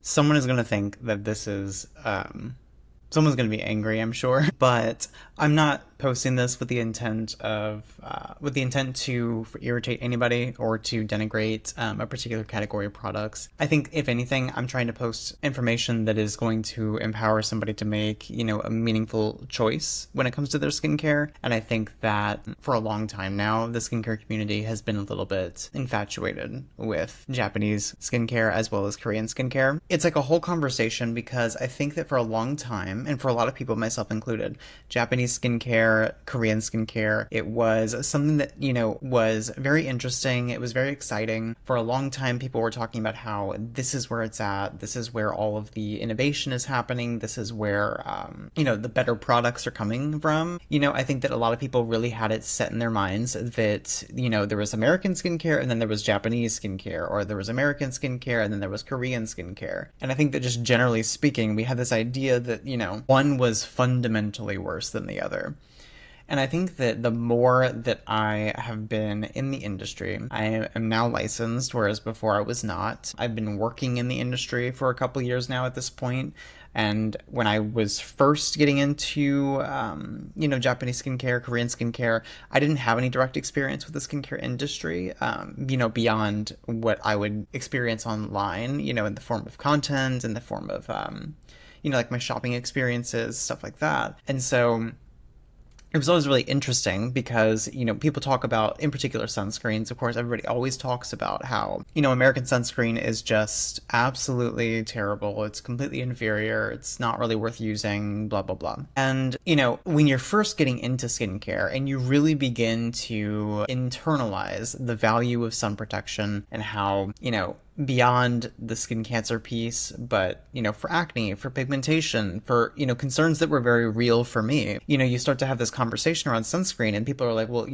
Someone is going to think that this is, someone's going to be angry, I'm sure, but I'm not posting this with the intent of, to irritate anybody or to denigrate a particular category of products. I think, if anything, I'm trying to post information that is going to empower somebody to make, a meaningful choice when it comes to their skincare. And I think that for a long time now, the skincare community has been a little bit infatuated with Japanese skincare as well as Korean skincare. It's like a whole conversation because I think that for a long time, and for a lot of people, myself included, Japanese skincare, Korean skincare, it was something that, was very interesting. It was very exciting. For a long time, people were talking about how this is where it's at. This is where all of the innovation is happening. This is where, the better products are coming from. I think that a lot of people really had it set in their minds that, there was American skincare and then there was Japanese skincare, or there was American skincare and then there was Korean skincare. And I think that just generally speaking, we had this idea that, one was fundamentally worse than the other. And I think that the more that I have been in the industry, I am now licensed, whereas before I was not. I've been working in the industry for a couple years now at this point. And when I was first getting into, Japanese skincare, Korean skincare, I didn't have any direct experience with the skincare industry, beyond what I would experience online, in the form of content, in the form of, like my shopping experiences, stuff like that. And so it was always really interesting because, people talk about, in particular, sunscreens. Of course, everybody always talks about how, American sunscreen is just absolutely terrible. It's completely inferior. It's not really worth using, blah, blah, blah. And, when you're first getting into skincare and you really begin to internalize the value of sun protection and how, beyond the skin cancer piece, but, for acne, for pigmentation, for, concerns that were very real for me, you start to have this conversation around sunscreen and people are like, well,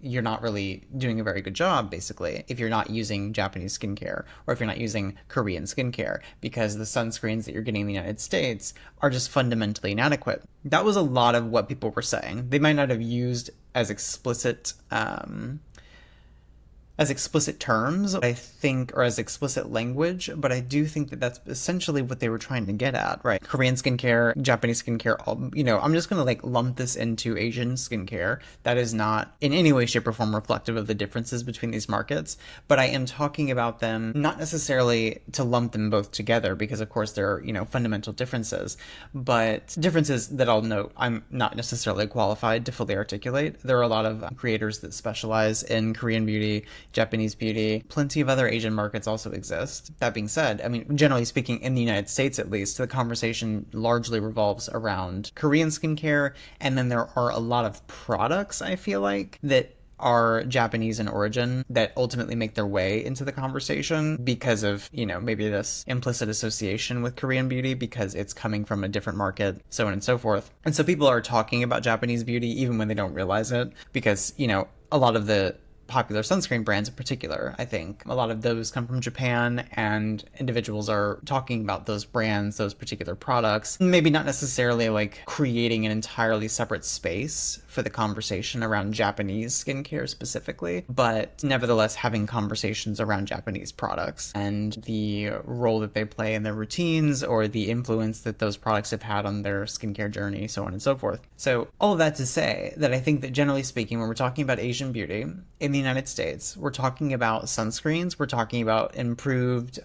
you're not really doing a very good job, basically, if you're not using Japanese skincare or if you're not using Korean skincare, because the sunscreens that you're getting in the United States are just fundamentally inadequate. That was a lot of what people were saying. They might not have used as explicit terms, I think, or as explicit language, but I do think that that's essentially what they were trying to get at, right? Korean skincare, Japanese skincare, I'm just going to lump this into Asian skincare. That is not in any way, shape, or form reflective of the differences between these markets, but I am talking about them not necessarily to lump them both together because, of course, there are, fundamental differences, but differences that I'll note I'm not necessarily qualified to fully articulate. There are a lot of creators that specialize in Korean beauty, Japanese beauty. Plenty of other Asian markets also exist. That being said, generally speaking, in the United States at least, the conversation largely revolves around Korean skincare, and then there are a lot of products, I feel like, that are Japanese in origin that ultimately make their way into the conversation because of, maybe this implicit association with Korean beauty because it's coming from a different market, so on and so forth. And so people are talking about Japanese beauty even when they don't realize it because, a lot of the popular sunscreen brands in particular, I think a lot of those come from Japan, and individuals are talking about those brands, those particular products, maybe not necessarily creating an entirely separate space for the conversation around Japanese skincare specifically, but nevertheless having conversations around Japanese products and the role that they play in their routines or the influence that those products have had on their skincare journey, so on and so forth. So all of that to say that I think that generally speaking, when we're talking about Asian beauty in the United States, we're talking about sunscreens, we're talking about improved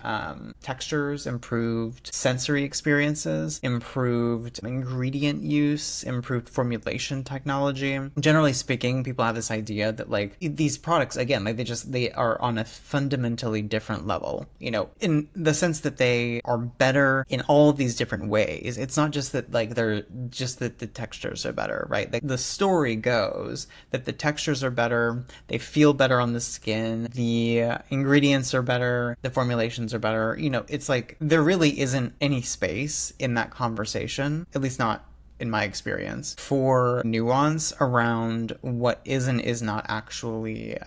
textures, improved sensory experiences, improved ingredient use, improved formulation technology. Generally speaking, people have this idea that these products, again, they are on a fundamentally different level, in the sense that they are better in all of these different ways. It's not just that they're just that the textures are better, right? The story goes that the textures are better, they feel better on the skin, the ingredients are better, the formulations are better. It's there really isn't any space in that conversation, at least not in my experience, for nuance around what is and is not actually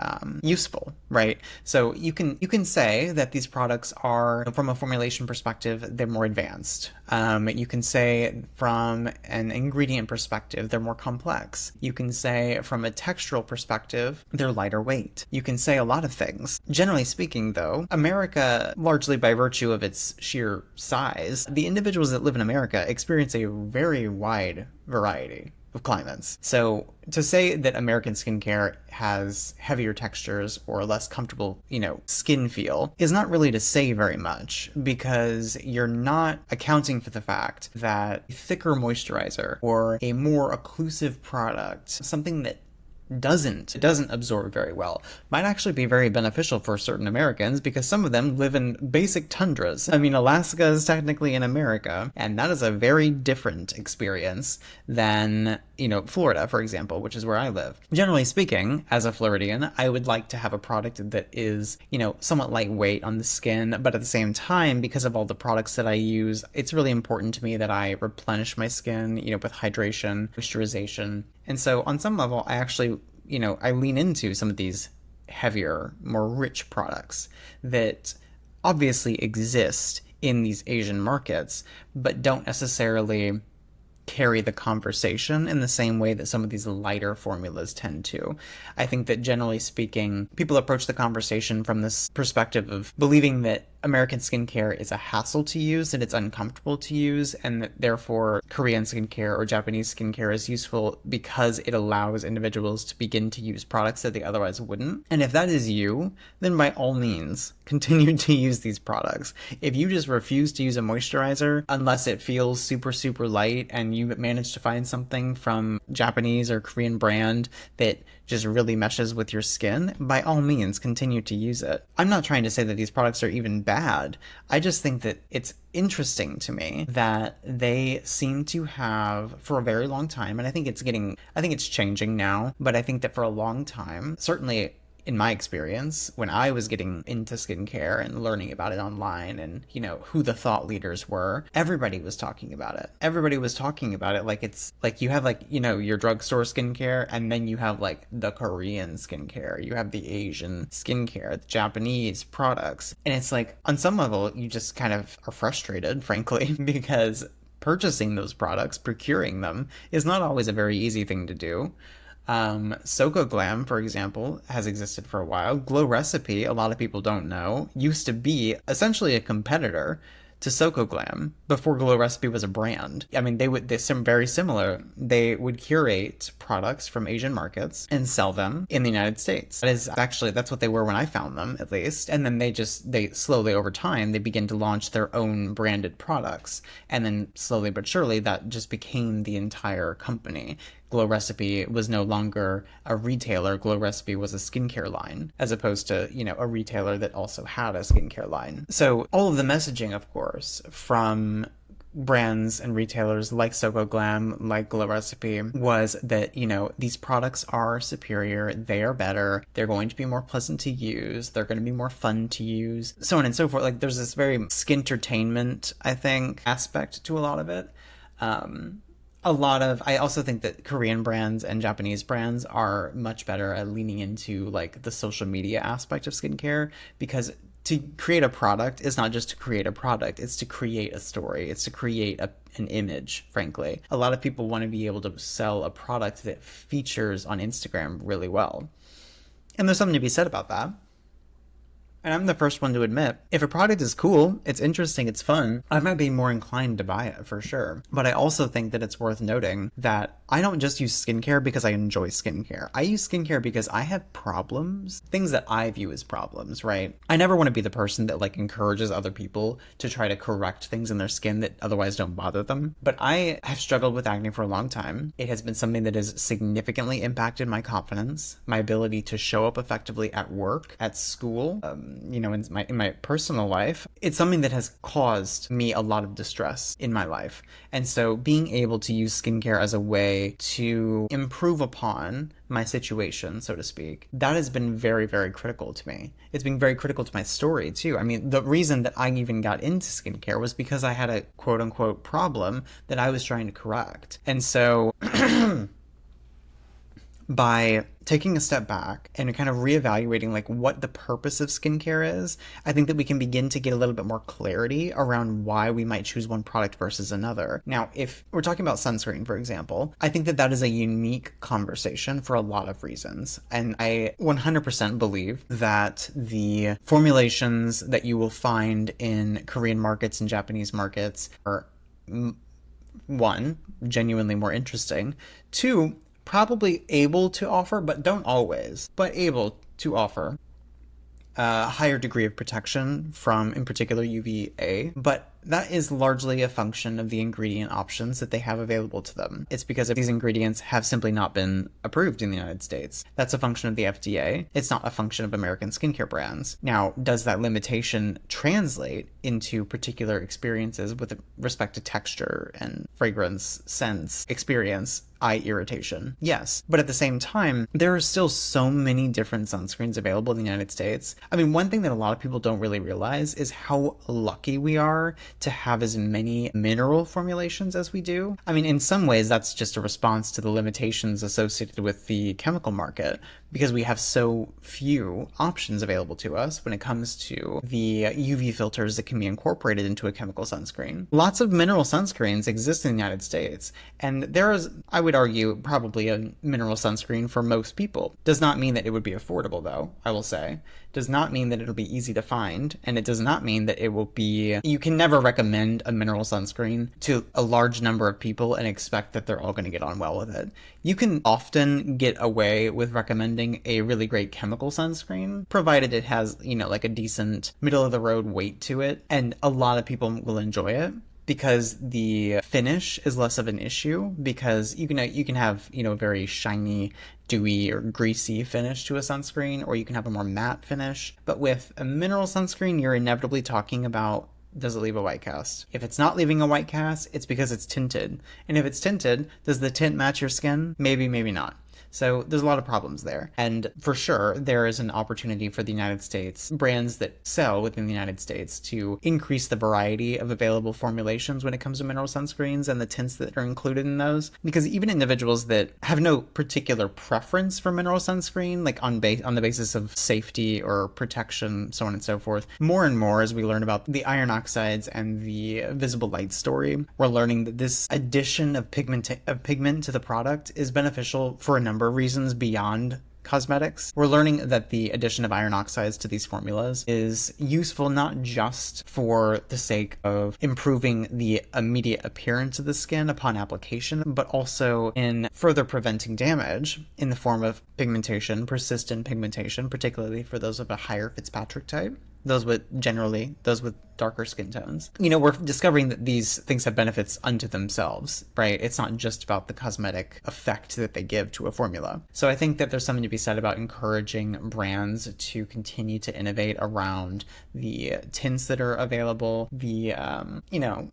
useful, right? So you can say that these products are, from a formulation perspective, they're more advanced. You can say from an ingredient perspective, they're more complex. You can say from a textural perspective, they're lighter weight. You can say a lot of things. Generally speaking, though, America, largely by virtue of its sheer size, the individuals that live in America experience a very wide variety of climates. So to say that American skincare has heavier textures or less comfortable, skin feel is not really to say very much, because you're not accounting for the fact that a thicker moisturizer or a more occlusive product, something that doesn't absorb very well, might actually be very beneficial for certain Americans, because some of them live in basic tundras. I mean, Alaska is technically in America, and that is a very different experience than, Florida, for example, which is where I live. Generally speaking, as a Floridian, I would like to have a product that is, somewhat lightweight on the skin, but at the same time, because of all the products that I use, it's really important to me that I replenish my skin, with hydration, moisturization. And so on some level, I actually, I lean into some of these heavier, more rich products that obviously exist in these Asian markets, but don't necessarily carry the conversation in the same way that some of these lighter formulas tend to. I think that generally speaking, people approach the conversation from this perspective of believing that American skincare is a hassle to use, and it's uncomfortable to use, and that therefore Korean skincare or Japanese skincare is useful because it allows individuals to begin to use products that they otherwise wouldn't. And if that is you, then by all means, continue to use these products. If you just refuse to use a moisturizer unless it feels super, super light, and you manage to find something from Japanese or Korean brand that just really meshes with your skin, by all means, continue to use it. I'm not trying to say that these products are even bad. I just think that it's interesting to me that they seem to have, for a very long time, and I think it's changing now, but I think that for a long time, certainly in my experience, when I was getting into skincare and learning about it online and, who the thought leaders were, everybody was talking about it. Everybody was talking about it like it's like you have your drugstore skincare, and then you have the Korean skincare, you have the Asian skincare, the Japanese products. And it's on some level, you just kind of are frustrated, frankly, because purchasing those products, procuring them, is not always a very easy thing to do. Soko Glam, for example, has existed for a while. Glow Recipe, a lot of people don't know, used to be essentially a competitor to Soko Glam before Glow Recipe was a brand. I mean, they're very similar. They would curate products from Asian markets and sell them in the United States. That's what they were when I found them, at least. And then they slowly over time, they begin to launch their own branded products. And then slowly but surely, that just became the entire company. Glow Recipe was no longer a retailer. Glow Recipe was a skincare line, as opposed to, a retailer that also had a skincare line. So all of the messaging, of course, from brands and retailers like Soko Glam, like Glow Recipe, was that, these products are superior, they are better, they're going to be more pleasant to use, they're going to be more fun to use, so on and so forth. There's this very skintertainment, I think, aspect to a lot of it. I also think that Korean brands and Japanese brands are much better at leaning into the social media aspect of skincare, because to create a product is not just to create a product, it's to create a story, it's to create an image, frankly. A lot of people want to be able to sell a product that features on Instagram really well. And there's something to be said about that. And I'm the first one to admit, if a product is cool, it's interesting, it's fun, I might be more inclined to buy it for sure. But I also think that it's worth noting that I don't just use skincare because I enjoy skincare. I use skincare because I have problems, things that I view as problems, right? I never want to be the person that encourages other people to try to correct things in their skin that otherwise don't bother them. But I have struggled with acne for a long time. It has been something that has significantly impacted my confidence, my ability to show up effectively at work, at school, in my personal life, it's something that has caused me a lot of distress in my life. And so being able to use skincare as a way to improve upon my situation, so to speak, that has been very, very critical to me. It's been very critical to my story too. I mean, the reason that I even got into skincare was because I had a quote unquote problem that I was trying to correct. And so by taking a step back and kind of reevaluating like what the purpose of skincare is, I think that we can begin to get a little bit more clarity around why we might choose one product versus another. Now, if we're talking about sunscreen, for example, I think that that is a unique conversation for a lot of reasons. And I 100% believe that the formulations that you will find in Korean markets and Japanese markets are, one, genuinely more interesting, two, probably able to offer, but don't always, but able to offer a higher degree of protection from, in particular, UVA, but that is largely a function of the ingredient options that they have available to them. It's because these ingredients have simply not been approved in the United States. That's a function of the FDA. It's not a function of American skincare brands. Now, does that limitation translate into particular experiences with respect to texture and fragrance, scents, experience, eye irritation? Yes. But at the same time, there are still so many different sunscreens available in the United States. I mean, one thing that a lot of people don't really realize is how lucky we are to have as many mineral formulations as we do. I mean, in some ways, that's just a response to the limitations associated with the chemical market, because we have so few options available to us when it comes to the UV filters that can be incorporated into a chemical sunscreen. Lots of mineral sunscreens exist in the United States, and there is, I would argue, probably a mineral sunscreen for most people. Does not mean that it would be affordable, though, I will say. Does not mean that it'll be easy to find, and it does not mean that it will be... You can never recommend a mineral sunscreen to a large number of people and expect that they're all going to get on well with it. You can often get away with recommending a really great chemical sunscreen, provided it has, like a decent middle-of-the-road weight to it, and a lot of people will enjoy it, because the finish is less of an issue, because you can have, a very shiny, dewy or greasy finish to a sunscreen, or you can have a more matte finish. But with a mineral sunscreen, you're inevitably talking about, does it leave a white cast? If it's not leaving a white cast, it's because it's tinted. And if it's tinted, does the tint match your skin? Maybe, maybe not. So there's a lot of problems there. And for sure, there is an opportunity for the United States, brands that sell within the United States, to increase the variety of available formulations when it comes to mineral sunscreens and the tints that are included in those. Because even individuals that have no particular preference for mineral sunscreen, like on the basis of safety or protection, so on and so forth, more and more as we learn about the iron oxides and the visible light story, we're learning that this addition of pigment to the product is beneficial for a number of reasons beyond cosmetics. We're learning that the addition of iron oxides to these formulas is useful not just for the sake of improving the immediate appearance of the skin upon application, but also in further preventing damage in the form of pigmentation, persistent pigmentation, particularly for those of a higher Fitzpatrick type. Those with darker skin tones. We're discovering that these things have benefits unto themselves, right? It's not just about the cosmetic effect that they give to a formula. So I think that there's something to be said about encouraging brands to continue to innovate around the tints that are available, the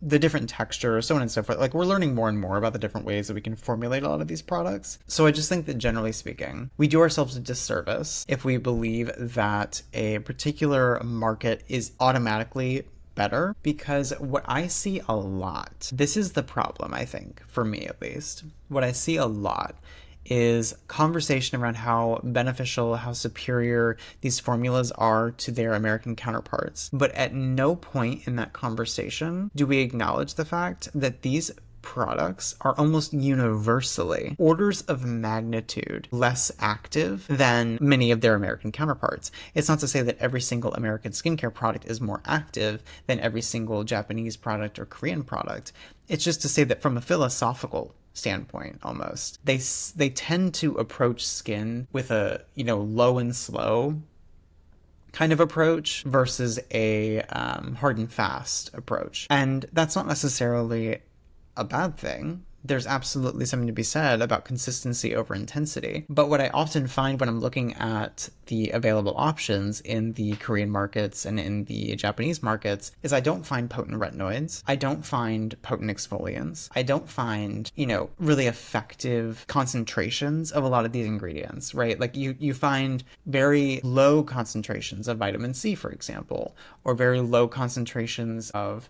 different textures, so on and so forth. Like, we're learning more and more about the different ways that we can formulate a lot of these products. So I just think that generally speaking, we do ourselves a disservice if we believe that a particular market is automatically better, because what I see a lot, this is the problem, I think, for me at least, what I see a lot is conversation around how beneficial, how superior these formulas are to their American counterparts. But at no point in that conversation do we acknowledge the fact that these products are almost universally orders of magnitude less active than many of their American counterparts. It's not to say that every single American skincare product is more active than every single Japanese product or Korean product. It's just to say that from a philosophical standpoint, almost, they tend to approach skin with a, low and slow kind of approach versus a hard and fast approach. And that's not necessarily a bad thing, there's absolutely something to be said about consistency over intensity. But what I often find when I'm looking at the available options in the Korean markets and in the Japanese markets is I don't find potent retinoids. I don't find potent exfoliants. I don't find, really effective concentrations of a lot of these ingredients, right? Like you find very low concentrations of vitamin C, for example, or very low concentrations of,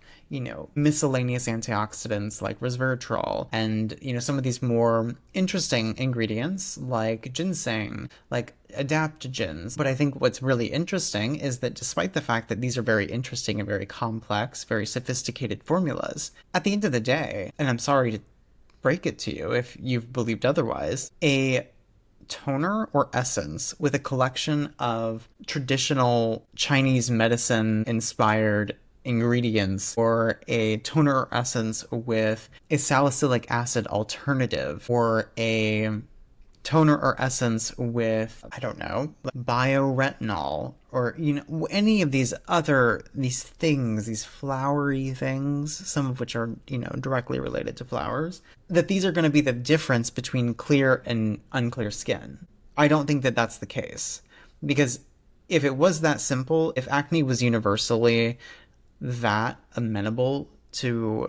miscellaneous antioxidants like resveratrol and, some of these more interesting ingredients like ginseng, like adaptogens. But I think what's really interesting is that despite the fact that these are very interesting and very complex, very sophisticated formulas, at the end of the day, and I'm sorry to break it to you if you've believed otherwise, a toner or essence with a collection of traditional Chinese medicine inspired ingredients, or a toner or essence with a salicylic acid alternative, or a toner or essence with, I don't know, bioretinol, or, any of these things, these flowery things, some of which are, directly related to flowers, that these are going to be the difference between clear and unclear skin. I don't think that that's the case. Because if it was that simple, if acne was universally that amenable to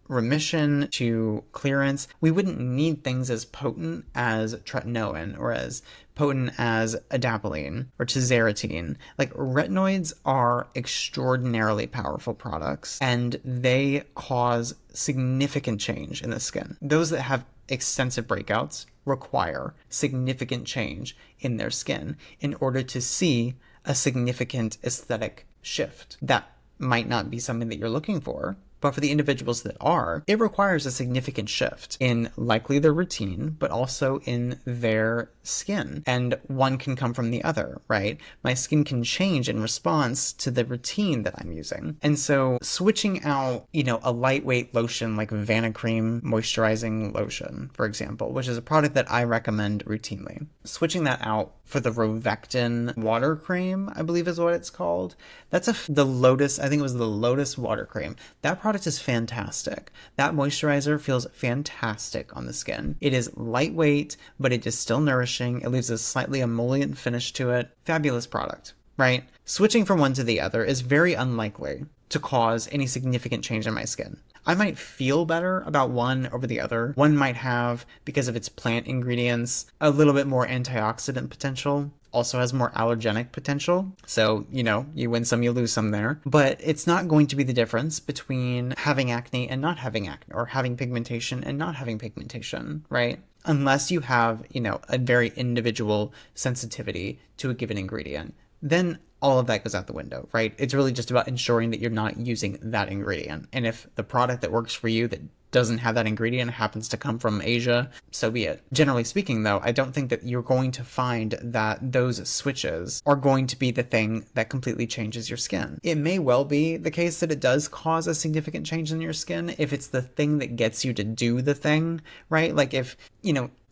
remission, to clearance, we wouldn't need things as potent as tretinoin or as potent as adapalene or tazarotene. Like, retinoids are extraordinarily powerful products, and they cause significant change in the skin. Those that have extensive breakouts require significant change in their skin in order to see a significant aesthetic shift. That might not be something that you're looking for, but for the individuals that are, it requires a significant shift in likely their routine, but also in their skin. And one can come from the other, right? My skin can change in response to the routine that I'm using. And so switching out, a lightweight lotion like Vanicream moisturizing lotion, for example, which is a product that I recommend routinely, switching that out for the Rovectin water cream, I believe is what it's called. That's the Lotus, I think it was the Lotus water cream. That product is fantastic. That moisturizer feels fantastic on the skin. It is lightweight, but it is still nourishing. It leaves a slightly emollient finish to it. Fabulous product, right? Switching from one to the other is very unlikely to cause any significant change in my skin. I might feel better about one over the other. One might have, because of its plant ingredients, a little bit more antioxidant potential, also has more allergenic potential. So, you win some, you lose some there. But it's not going to be the difference between having acne and not having acne, or having pigmentation and not having pigmentation, right? Unless you have, a very individual sensitivity to a given ingredient. Then all of that goes out the window, right? It's really just about ensuring that you're not using that ingredient. And if the product that works for you that doesn't have that ingredient happens to come from Asia, so be it. Generally speaking, though, I don't think that you're going to find that those switches are going to be the thing that completely changes your skin. It may well be the case that it does cause a significant change in your skin if it's the thing that gets you to do the thing, right? Like if,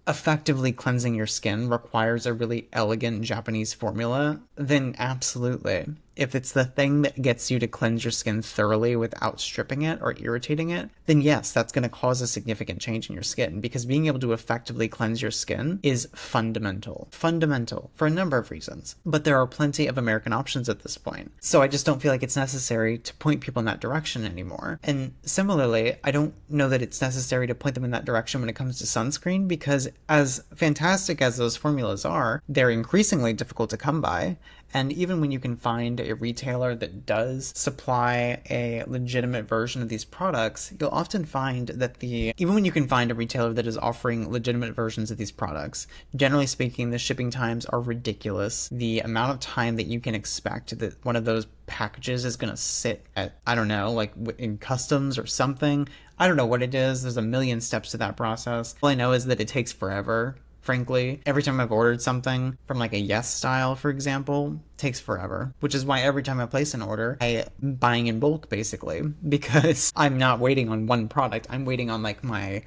effectively cleansing your skin requires a really elegant Japanese formula, then absolutely. If it's the thing that gets you to cleanse your skin thoroughly without stripping it or irritating it, then yes, that's going to cause a significant change in your skin, because being able to effectively cleanse your skin is fundamental. Fundamental for a number of reasons. But there are plenty of American options at this point. So I just don't feel like it's necessary to point people in that direction anymore. And similarly, I don't know that it's necessary to point them in that direction when it comes to sunscreen, because as fantastic as those formulas are, they're increasingly difficult to come by. And even when you can find a retailer that does supply a legitimate version of these products, you'll often find that even when you can find a retailer that is offering legitimate versions of these products, generally speaking, the shipping times are ridiculous. The amount of time that you can expect that one of those packages is going to sit at, I don't know, like in customs or something. I don't know what it is. There's a million steps to that process. All I know is that it takes forever. Frankly, every time I've ordered something from like a Yes Style, for example, takes forever, which is why every time I place an order, I'm buying in bulk basically, because I'm not waiting on one product. I'm waiting on like my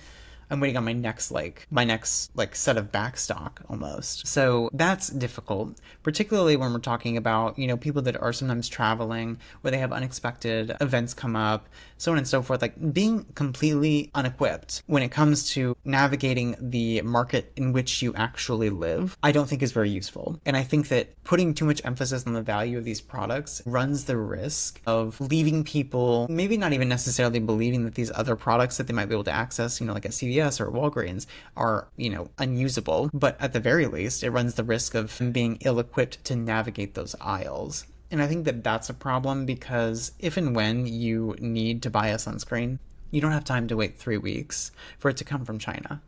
I'm waiting on my next like set of backstock almost. So that's difficult, particularly when we're talking about, you know, people that are sometimes traveling where they have unexpected events come up, so on and so forth. Like being completely unequipped when it comes to navigating the market in which you actually live, I don't think is very useful. And I think that putting too much emphasis on the value of these products runs the risk of leaving people maybe not even necessarily believing that these other products that they might be able to access, you know, like at CVS or Walgreens are, you know, unusable. But at the very least, it runs the risk of being ill-equipped to navigate those aisles. And I think that that's a problem because if and when you need to buy a sunscreen, you don't have time to wait 3 weeks for it to come from China,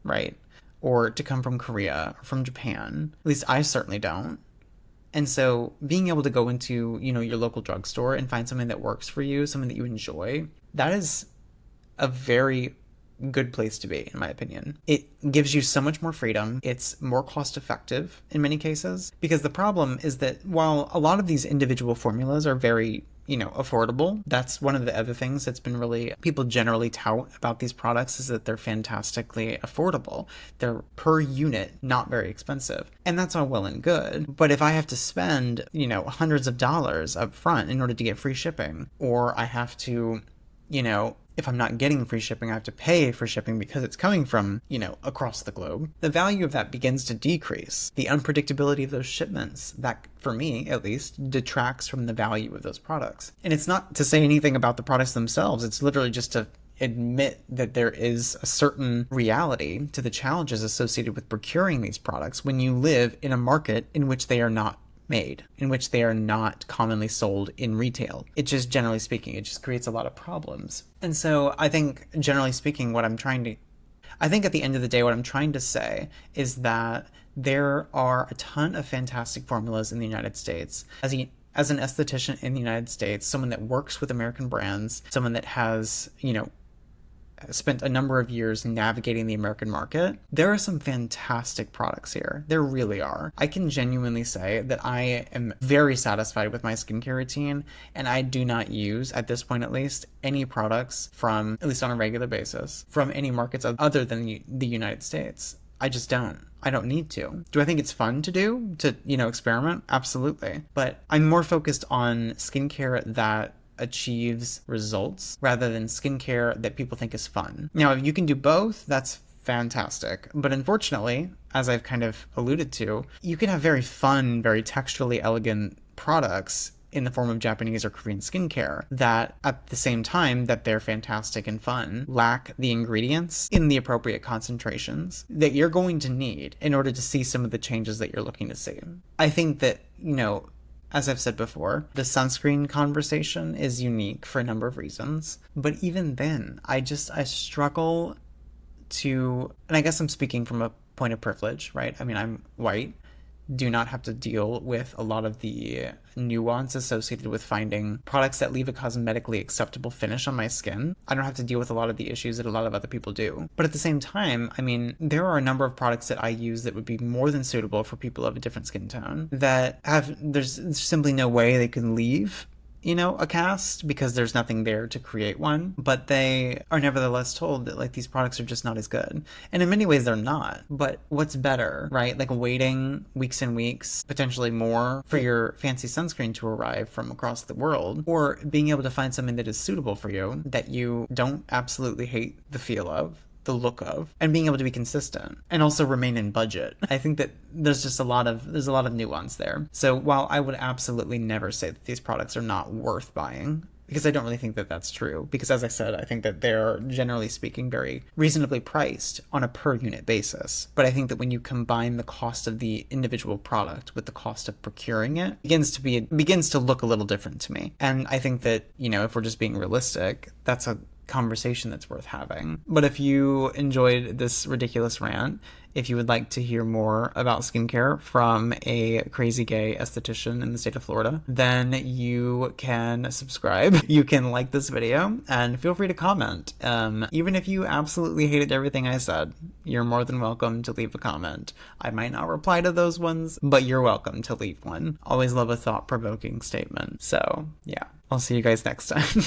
right? Or to come from Korea or from Japan. At least I certainly don't. And so being able to go into, you know, your local drugstore and find something that works for you, something that you enjoy, that is a very good place to be, in my opinion. It gives you so much more freedom. It's more cost effective in many cases, because the problem is that while a lot of these individual formulas are very, you know, affordable, that's one of the other things that's been really, people generally tout about these products is that they're fantastically affordable. They're per unit, not very expensive. And that's all well and good. But if I have to spend, you know, hundreds of dollars up front in order to get free shipping, or I have to, you know, if I'm not getting free shipping, I have to pay for shipping because it's coming from, you know, across the globe. The value of that begins to decrease. The unpredictability of those shipments, that, for me at least, detracts from the value of those products. And it's not to say anything about the products themselves. It's literally just to admit that there is a certain reality to the challenges associated with procuring these products when you live in a market in which they are not made, in which they are not commonly sold in retail. It just, generally speaking, it just creates a lot of problems. And so I think, generally speaking, I think at the end of the day, what I'm trying to say is that there are a ton of fantastic formulas in the United States. As an esthetician in the United States, someone that works with American brands, someone that has, you know, spent a number of years navigating the American market, there are some fantastic products here. There really are. I can genuinely say that I am very satisfied with my skincare routine, and I do not use, at this point at least, any products from, at least on a regular basis, from any markets other than the United States. I just don't. I don't need to. Do I think it's fun to do? To, you know, experiment? Absolutely. But I'm more focused on skincare that achieves results rather than skincare that people think is fun. Now, if you can do both, that's fantastic. But unfortunately, as I've kind of alluded to, you can have very fun, very texturally elegant products in the form of Japanese or Korean skincare that, at the same time that they're fantastic and fun, lack the ingredients in the appropriate concentrations that you're going to need in order to see some of the changes that you're looking to see. I think that, you know, as I've said before, the sunscreen conversation is unique for a number of reasons. But even then, I struggle to, and I guess I'm speaking from a point of privilege, right? I mean, I'm white, do not have to deal with a lot of the nuance associated with finding products that leave a cosmetically acceptable finish on my skin. I don't have to deal with a lot of the issues that a lot of other people do. But at the same time, I mean, there are a number of products that I use that would be more than suitable for people of a different skin tone that there's simply no way they can leave, you know, a cast because there's nothing there to create one, but they are nevertheless told that like these products are just not as good. And in many ways they're not, but what's better, right? Like waiting weeks and weeks, potentially more, for your fancy sunscreen to arrive from across the world, or being able to find something that is suitable for you, that you don't absolutely hate the feel of, the look of, and being able to be consistent and also remain in budget. I think that there's a lot of nuance there. So while I would absolutely never say that these products are not worth buying, because I don't really think that that's true, because as I said, I think that they're, generally speaking, very reasonably priced on a per unit basis. But I think that when you combine the cost of the individual product with the cost of procuring it, it begins to look a little different to me. And I think that, you know, if we're just being realistic, that's a conversation that's worth having. But if you enjoyed this ridiculous rant, if you would like to hear more about skincare from a crazy gay esthetician in the state of Florida, then you can subscribe. You can like this video and feel free to comment. Even if you absolutely hated everything I said, you're more than welcome to leave a comment. I might not reply to those ones, but you're welcome to leave one. Always love a thought-provoking statement. So yeah, I'll see you guys next time.